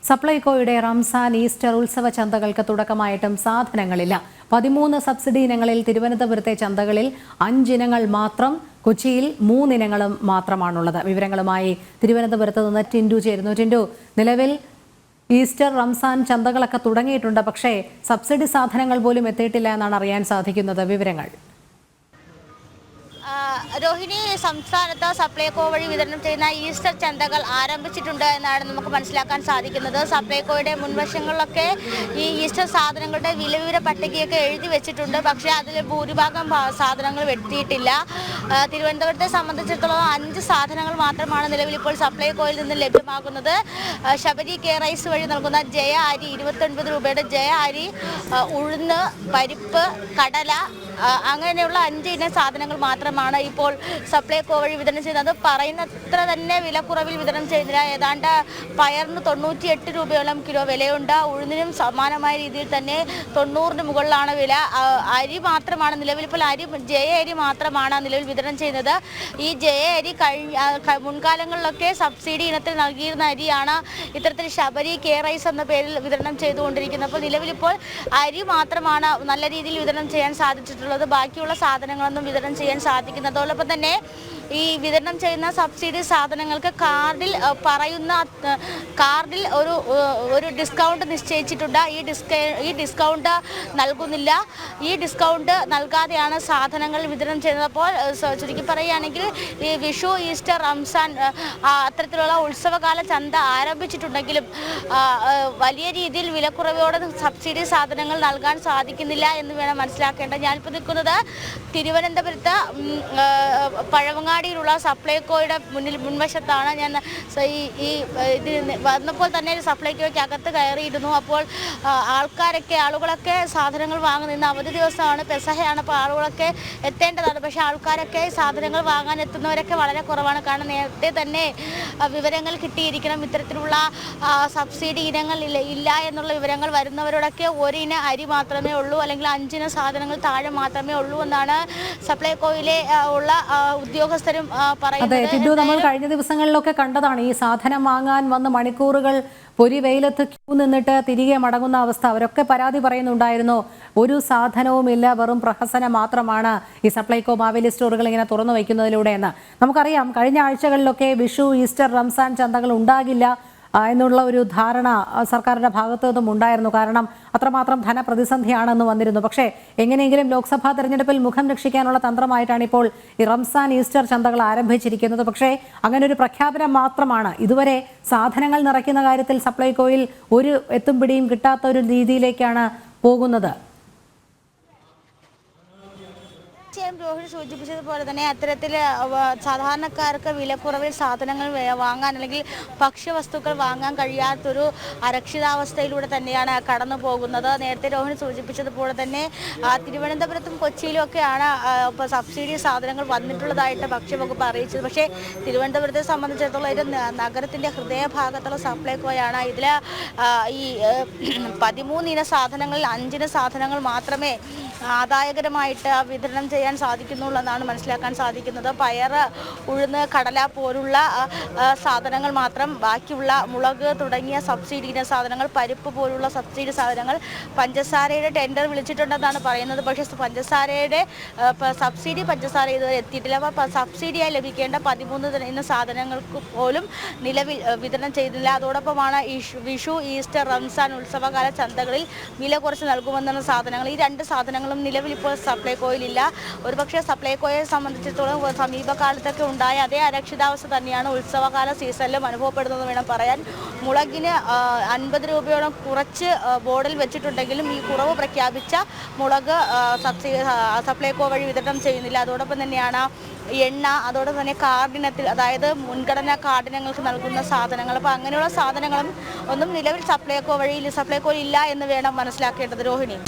സപ്ലൈകോയുടെ Ramzan Easter ഉത്സവ ചന്തകൾക്ക് തുടക്കമായിട്ടും സാധനങ്ങളില്ല. 13 subsidy ഇനങ്ങളിൽ തിരുവനന്തപുരത്തെ ചന്തകളിൽ 5 ഇനങ്ങൾ മാത്രം, കൊച്ചിയിൽ 3 ഇനങ്ങളും മാത്രമാണുള്ളത്. വിവരങ്ങളുമായി തിരുവനന്തപുരത്ത് നിന്ന് ടിൻഡു ചേരുന്നു. ടിൻഡു, നിലവിൽ ഈസ്റ്റർ റംസാൻ ചന്തകളൊക്കെ തുടങ്ങിയിട്ടുണ്ട്, പക്ഷേ സബ്സിഡി സാധനങ്ങൾ പോലും എത്തിയിട്ടില്ല എന്നാണ് അറിയാൻ സാധിക്കുന്നത്. വിവരങ്ങൾ. രോഹിണി, സംസ്ഥാനത്ത് സപ്ലൈകോ വഴി വിതരണം ചെയ്യുന്ന ഈസ്റ്റർ ചന്തകൾ ആരംഭിച്ചിട്ടുണ്ട് എന്നാണ് നമുക്ക് മനസ്സിലാക്കാൻ സാധിക്കുന്നത്. സപ്ലൈകോയുടെ മുൻവശങ്ങളിലൊക്കെ ഈ ഈസ്റ്റർ സാധനങ്ങളുടെ വിലവിവര പട്ടികയൊക്കെ എഴുതി വെച്ചിട്ടുണ്ട്. പക്ഷേ അതിൽ ഭൂരിഭാഗം സാധനങ്ങൾ എത്തിയിട്ടില്ല. തിരുവനന്തപുരത്തെ സംബന്ധിച്ചിടത്തോളം 5 സാധനങ്ങൾ മാത്രമാണ് നിലവിൽ ഇപ്പോൾ സപ്ലൈകോയിൽ നിന്ന് ലഭ്യമാകുന്നത്. ശബരി കെ റൈസ് വഴി നൽകുന്ന ജയ അരി 29 രൂപയുടെ ജയ അരി, ഉഴുന്ന്, പരിപ്പ്, കടല, അങ്ങനെയുള്ള 5 ഇനം സാധനങ്ങൾ മാത്രമാണ് ഇപ്പോൾ സപ്ലൈകോ വഴി വിതരണം ചെയ്യുന്നത്. പറയുന്നത്ര തന്നെ വിലക്കുറവിൽ വിതരണം ചെയ്യുന്നില്ല. ഏതാണ്ട് പയറിന് 98 രൂപയോളം കിലോ വിലയുണ്ട്. ഉഴുന്നിനും സമാനമായ രീതിയിൽ തന്നെ 90-ന് മുകളിലാണ് വില. അരി മാത്രമാണ് നിലവിൽ ഇപ്പോൾ ജയ അരി മാത്രമാണ് നിലവിൽ വിതരണം ചെയ്യുന്നത്. ഈ ജയ അരി മുൻകാലങ്ങളിലൊക്കെ സബ്സിഡി ഇനത്തിൽ നൽകിയിരുന്ന അരിയാണ് ഇത്തരത്തിൽ ശബരി കെ റൈസ് എന്ന പേരിൽ വിതരണം ചെയ്തുകൊണ്ടിരിക്കുന്നത്. അപ്പോൾ നിലവിലിപ്പോൾ അരി മാത്രമാണ് നല്ല രീതിയിൽ വിതരണം ചെയ്യാൻ സാധിച്ചിട്ടുള്ളത്. ബാക്കിയുള്ള സാധനങ്ങളൊന്നും വിതരണം ചെയ്യാൻ സാധിക്കുന്നത്. അതോടൊപ്പം തന്നെ ഈ വിതരണം ചെയ്യുന്ന സബ്സിഡി സാധനങ്ങൾക്ക് കാർഡിൽ ഒരു ഡിസ്കൗണ്ട് നിശ്ചയിച്ചിട്ടുണ്ട്. ഈ ഡിസ്കൗണ്ട് നൽകുന്നില്ല. ഈ ഡിസ്കൗണ്ട് നൽകാതെയാണ് സാധനങ്ങൾ വിതരണം ചെയ്യുന്നത്. അപ്പോൾ ചുരുക്കി പറയുകയാണെങ്കിൽ ഈ വിഷു, ഈസ്റ്റർ, റംസാൻ അത്തരത്തിലുള്ള ഉത്സവകാല ചന്ത ആരംഭിച്ചിട്ടുണ്ടെങ്കിലും വലിയ രീതിയിൽ വിലക്കുറവോടെ സബ്സിഡി സാധനങ്ങൾ നൽകാൻ സാധിക്കുന്നില്ല എന്ന് വേണം മനസ്സിലാക്കേണ്ടത്. ഞാനിപ്പോൾ നിൽക്കുന്നത് തിരുവനന്തപുരത്ത് പഴവങ്ങാടിയിലുള്ള സപ്ലൈകോയുടെ മുൻവശത്താണ്. ഞാൻ വന്നപ്പോൾ തന്നെ സപ്ലൈകോയ്ക്ക് അകത്ത് കയറിയിരുന്നു. അപ്പോൾ ആളുകളൊക്കെ സാധനങ്ങൾ വാങ്ങുന്ന അവധി ദിവസമാണ്, പെസഹയാണ്. അപ്പോൾ ആളുകളൊക്കെ എത്തേണ്ടതാണ്. പക്ഷേ ആൾക്കാരൊക്കെ സാധനങ്ങൾ വാങ്ങാൻ എത്തുന്നവരൊക്കെ വളരെ കുറവാണ്. കാരണം നേരത്തെ തന്നെ വിവരങ്ങൾ കിട്ടിയിരിക്കണം. ഇത്തരത്തിലുള്ള സബ്സിഡി ഇനങ്ങൾ ഇല്ല എന്നുള്ള വിവരങ്ങൾ വരുന്നവരോടൊക്കെ 1 ഇന അരി മാത്രമേ ഉള്ളൂ, അല്ലെങ്കിൽ 5 ഇന സാധനങ്ങൾ താഴെ മാത്രമേ ഉള്ളൂ എന്നാണ് സപ്ലൈകോയിലെ ഉള്ള ഉദ്യോഗസ്ഥരും പറയുന്നത്. നമ്മൾ കഴിഞ്ഞ ദിവസങ്ങളിലൊക്കെ കണ്ടതാണ് ഈ സാധനം വാങ്ങാൻ വന്ന് മണിക്കൂറുകൾ പൊരി വെയിലത്ത് ക്യൂ നിന്നിട്ട് തിരികെ മടങ്ങുന്ന അവസ്ഥ. അവരൊക്കെ പരാതി പറയുന്നുണ്ടായിരുന്നു, ഒരു സാധനവുമില്ല, വെറും പ്രഹസനം മാത്രമാണ് ഈ സപ്ലൈകോ മാവേലി സ്റ്റോറുകൾ ഇങ്ങനെ തുറന്നു വയ്ക്കുന്നതിലൂടെ എന്ന്. നമുക്കറിയാം, കഴിഞ്ഞ ആഴ്ചകളിലൊക്കെ വിഷു, ഈസ്റ്റർ, റംസാൻ ചന്തകൾ ഉണ്ടാകില്ല എന്നുള്ള ഒരു ധാരണ സർക്കാരിന്റെ ഭാഗത്തു നിന്നും ഉണ്ടായിരുന്നു. കാരണം അത്രമാത്രം ധനപ്രതിസന്ധിയാണെന്ന് വന്നിരുന്നു. പക്ഷേ എങ്ങനെയെങ്കിലും ലോക്സഭാ തെരഞ്ഞെടുപ്പിൽ മുഖം രക്ഷിക്കാനുള്ള തന്ത്രമായിട്ടാണ് ഇപ്പോൾ ഈ റംസാൻ, ഈസ്റ്റർ ചന്തകൾ ആരംഭിച്ചിരിക്കുന്നത്. പക്ഷേ അങ്ങനെ ഒരു പ്രഖ്യാപനം മാത്രമാണ്. ഇതുവരെ സാധനങ്ങൾ നിറയ്ക്കുന്ന കാര്യത്തിൽ സപ്ലൈകോയിൽ ഒരു എത്തും പിടിയും കിട്ടാത്ത ഒരു രീതിയിലേക്കാണ് പോകുന്നത്. രോഹിണി സൂചിപ്പിച്ചതുപോലെ തന്നെ അത്തരത്തിൽ സാധാരണക്കാർക്ക് വിലക്കുറവിൽ സാധനങ്ങൾ വാങ്ങാൻ, അല്ലെങ്കിൽ ഭക്ഷ്യവസ്തുക്കൾ വാങ്ങാൻ കഴിയാത്തൊരു അരക്ഷിതാവസ്ഥയിലൂടെ തന്നെയാണ് കടന്നു പോകുന്നത്. നേരത്തെ രോഹിണി സൂചിപ്പിച്ചതുപോലെ തന്നെ തിരുവനന്തപുരത്തും കൊച്ചിയിലും ഒക്കെയാണ് സബ്സിഡി സാധനങ്ങൾ വന്നിട്ടുള്ളതായിട്ട് ഭക്ഷ്യവകുപ്പ് അറിയിച്ചത്. പക്ഷേ തിരുവനന്തപുരത്തെ സംബന്ധിച്ചിടത്തോളം ഇത് നഗരത്തിൻ്റെ ഹൃദയഭാഗത്തുള്ള സപ്ലൈകോയാണ്. ഇതിൽ ഈ 13 ഇന സാധനങ്ങളിൽ 5 ഇന സാധനങ്ങൾ മാത്രമേ ആദായകരമായിട്ട് വിതരണം ചെയ്യാൻ സാധിക്കുന്നുള്ളൂ എന്നാണ് മനസ്സിലാക്കാൻ സാധിക്കുന്നത്. പയർ, ഉഴുന്ന്, കടല പോലുള്ള സാധനങ്ങൾ മാത്രം. ബാക്കിയുള്ള മുളക് തുടങ്ങിയ സബ്സിഡി ഇന സാധനങ്ങൾ, പരിപ്പ് പോലുള്ള സബ്സിഡി സാധനങ്ങൾ, പഞ്ചസാരയുടെ ടെൻഡർ വിളിച്ചിട്ടുണ്ടെന്നാണ് പറയുന്നത്. പക്ഷേ പഞ്ചസാരയുടെ സബ്സിഡി പഞ്ചസാര ഇതുവരെ എത്തിയിട്ടില്ല. അപ്പോൾ സബ്സിഡിയായി ലഭിക്കേണ്ട 13 ഇന സാധനങ്ങൾക്ക് പോലും നിലവിൽ വിതരണം ചെയ്തില്ല. അതോടൊപ്പമാണ് ഈ വിഷു, ഈസ്റ്റർ, റംസാൻ ഉത്സവകാല ചന്തകളിൽ വില കുറച്ച് നൽകുമെന്നുള്ള സാധനങ്ങൾ. ഈ 2 സാധനങ്ങളും നിലവിൽ ഇപ്പോൾ സപ്ലൈകോയിലില്ല. ഒരുപക്ഷെ സപ്ലൈകോയെ സംബന്ധിച്ചിടത്തോളം സമീപകാലത്തൊക്കെ ഉണ്ടായ അതേ അരക്ഷിതാവസ്ഥ തന്നെയാണ് ഉത്സവകാല സീസണിലും അനുഭവപ്പെടുന്നതെന്ന് വേണം പറയാൻ. മുളകിന് 50 രൂപയോളം കുറച്ച് ബോർഡിൽ വെച്ചിട്ടുണ്ടെങ്കിലും ഈ കുറവ് പ്രഖ്യാപിച്ച മുളക് സപ്ലൈകോ വഴി വിതരണം ചെയ്യുന്നില്ല. അതോടൊപ്പം തന്നെയാണ് എണ്ണ, അതോടൊപ്പം തന്നെ കാർഡിനത്തിൽ, അതായത് മുൻഗണനാ കാർഡിനങ്ങൾക്ക് നൽകുന്ന സാധനങ്ങൾ. അപ്പോൾ അങ്ങനെയുള്ള സാധനങ്ങളും ഒന്നും നിലവിൽ സപ്ലൈകോയിൽ ഇല്ല എന്ന് വേണം മനസ്സിലാക്കേണ്ടത്. രോഹിണി.